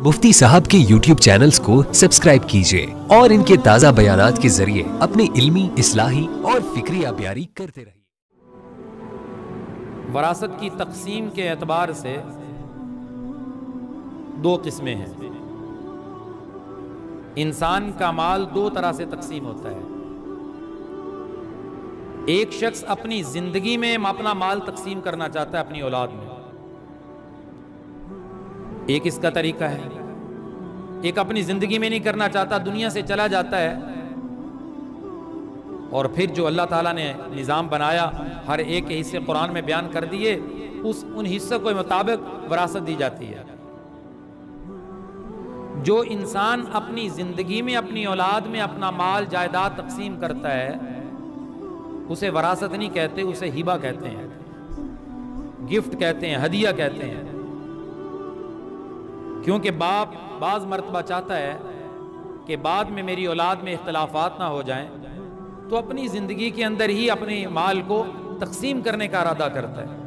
مفتی صاحب کے YouTube channels کو سبسکرائب کیجئے اور ان کے تازہ بیانات کے ذریعے اپنی علمی، اصلاحی اور فکری آبیاری کرتے رہیے۔ وراثت کی تقسیم کے اعتبار سے دو قسمیں ہیں۔ انسان کا مال دو طرح سے تقسیم ہوتا ہے۔ ایک شخص اپنی زندگی میں اپنا مال تقسیم کرنا چاہتا ہے اپنی اولاد میں، ایک اس کا طریقہ ہے۔ ایک اپنی زندگی میں نہیں کرنا چاہتا، دنیا سے چلا جاتا ہے، اور پھر جو اللہ تعالیٰ نے نظام بنایا ہر ایک کے حصے قرآن میں بیان کر دیے، ان حصوں کے مطابق وراثت دی جاتی ہے۔ جو انسان اپنی زندگی میں اپنی اولاد میں اپنا مال جائیداد تقسیم کرتا ہے اسے وراثت نہیں کہتے، اسے ہبہ کہتے ہیں، گفٹ کہتے ہیں، ہدیہ کہتے ہیں۔ کیونکہ باپ بعض مرتبہ چاہتا ہے کہ بعد میں میری اولاد میں اختلافات نہ ہو جائیں، تو اپنی زندگی کے اندر ہی اپنے مال کو تقسیم کرنے کا ارادہ کرتا ہے۔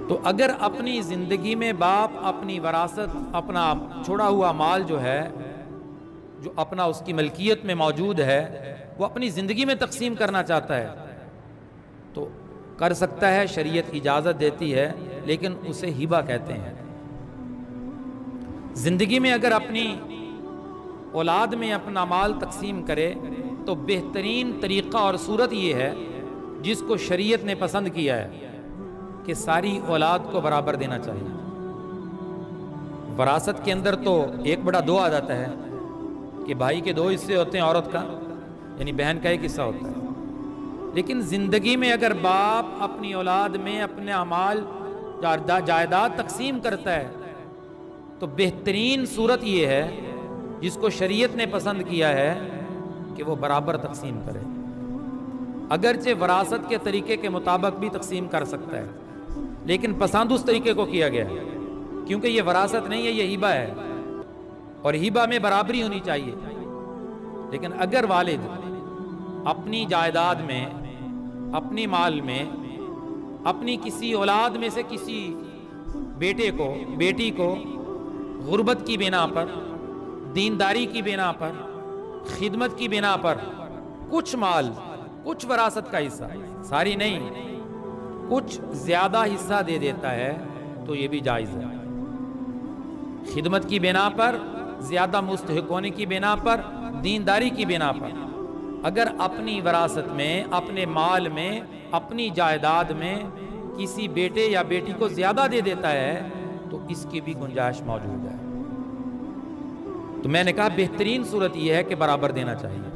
تو اگر اپنی زندگی میں باپ اپنی وراثت، اپنا چھوڑا ہوا مال جو ہے، جو اپنا اس کی ملکیت میں موجود ہے، وہ اپنی زندگی میں تقسیم کرنا چاہتا ہے تو کر سکتا ہے، شریعت اجازت دیتی ہے، لیکن اسے ہبہ کہتے ہیں۔ زندگی میں اگر اپنی اولاد میں اپنا مال تقسیم کرے تو بہترین طریقہ اور صورت یہ ہے جس کو شریعت نے پسند کیا ہے کہ ساری اولاد کو برابر دینا چاہیے۔ وراثت کے اندر تو 1/2 آ جاتا ہے کہ بھائی کے 2 حصے ہوتے ہیں، عورت کا یعنی بہن کا 1 حصہ ہوتا ہے۔ لیکن زندگی میں اگر باپ اپنی اولاد میں اپنا مال جائیداد تقسیم کرتا ہے تو بہترین صورت یہ ہے جس کو شریعت نے پسند کیا ہے کہ وہ برابر تقسیم کرے۔ اگرچہ وراثت کے طریقے کے مطابق بھی تقسیم کر سکتا ہے، لیکن پسند اس طریقے کو کیا گیا ہے کیونکہ یہ وراثت نہیں ہے، یہ ہبہ ہے، اور ہبہ میں برابری ہونی چاہیے۔ لیکن اگر والد اپنی جائیداد میں، اپنی مال میں، اپنی کسی اولاد میں سے کسی بیٹے کو، بیٹی کو غربت کی بنا پر، دینداری کی بنا پر، خدمت کی بنا پر کچھ مال، کچھ وراثت کا حصہ، ساری نہیں، کچھ زیادہ حصہ دے دیتا ہے تو یہ بھی جائز ہے۔ خدمت کی بنا پر، زیادہ مستحق ہونے کی بنا پر، دینداری کی بنا پر اگر اپنی وراثت میں، اپنے مال میں، اپنی جائیداد میں کسی بیٹے یا بیٹی کو زیادہ دے دیتا ہے تو اس کی بھی گنجائش موجود ہے۔ تو میں نے کہا بہترین صورت یہ ہے کہ برابر دینا چاہیے۔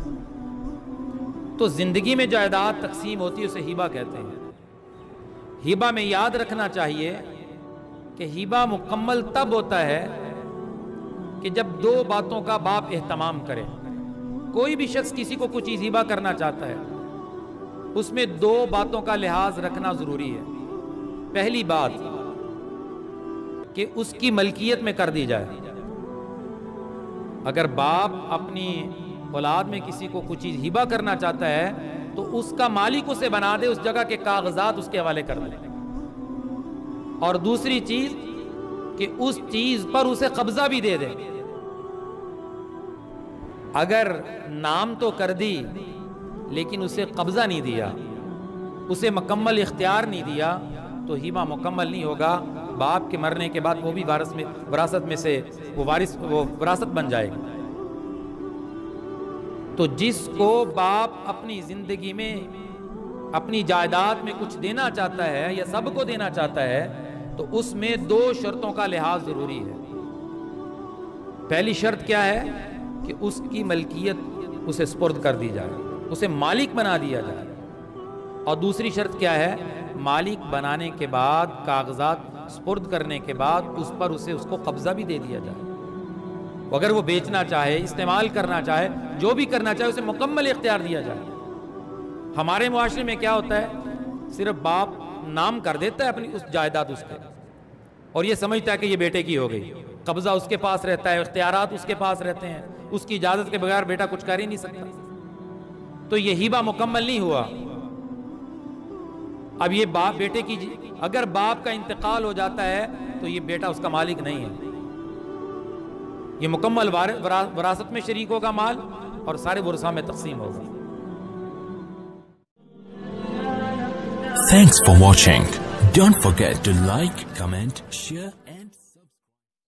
تو زندگی میں جائیداد تقسیم ہوتی ہے، اسے ہبہ کہتے ہیں۔ ہبہ میں یاد رکھنا چاہیے کہ ہبہ مکمل تب ہوتا ہے کہ جب 2 باتوں کا باپ اہتمام کرے۔ کوئی بھی شخص کسی کو کچھ چیز ہبہ کرنا چاہتا ہے، اس میں 2 باتوں کا لحاظ رکھنا ضروری ہے۔ پہلی بات کہ اس کی ملکیت میں کر دی جائے۔ اگر باپ اپنی اولاد میں کسی کو کچھ چیز ہبہ کرنا چاہتا ہے تو اس کا مالک اسے بنا دے، اس جگہ کے کاغذات اس کے حوالے کر دے۔ اور دوسری چیز کہ اس چیز پر اسے قبضہ بھی دے دے۔ اگر نام تو کر دی لیکن اسے قبضہ نہیں دیا، اسے مکمل اختیار نہیں دیا تو ہبہ مکمل نہیں ہوگا۔ باپ کے مرنے کے بعد وہ بھی وراثت میں سے وہ وراثت بن جائے گی۔ تو جس کو باپ اپنی زندگی میں، اپنی جائیداد میں کچھ دینا چاہتا ہے یا سب کو دینا چاہتا ہے تو اس میں 2 شرطوں کا لحاظ ضروری ہے۔ پہلی شرط کیا ہے کہ اس کی ملکیت اسے سپرد کر دی جائے، اسے مالک بنا دیا جائے۔ اور دوسری شرط کیا ہے؟ مالک بنانے کے بعد، کاغذات سپرد کرنے کے بعد اس پر اس کو قبضہ بھی دے دیا جائے۔ اگر وہ بیچنا چاہے، استعمال کرنا چاہے، جو بھی کرنا چاہے، اسے مکمل اختیار دیا جائے۔ ہمارے معاشرے میں کیا ہوتا ہے؟ صرف باپ نام کر دیتا ہے اپنی اس جائیداد اس کے، اور یہ سمجھتا ہے کہ یہ بیٹے کی ہو گئی، قبضہ اس کے پاس رہتا ہے، اختیارات اس کے پاس رہتے ہیں، اس کی اجازت کے بغیر بیٹا کچھ کر ہی نہیں سکتا۔ تو یہ ہبہ مکمل نہیں ہوا۔ اب یہ باپ بیٹے کی، اگر باپ کا انتقال ہو جاتا ہے تو یہ بیٹا اس کا مالک نہیں ہے، یہ مکمل وراثت میں شریک ہوگا مال اور سارے ورثہ میں تقسیم ہوگا. Thanks for watching. Don't forget to like, comment, share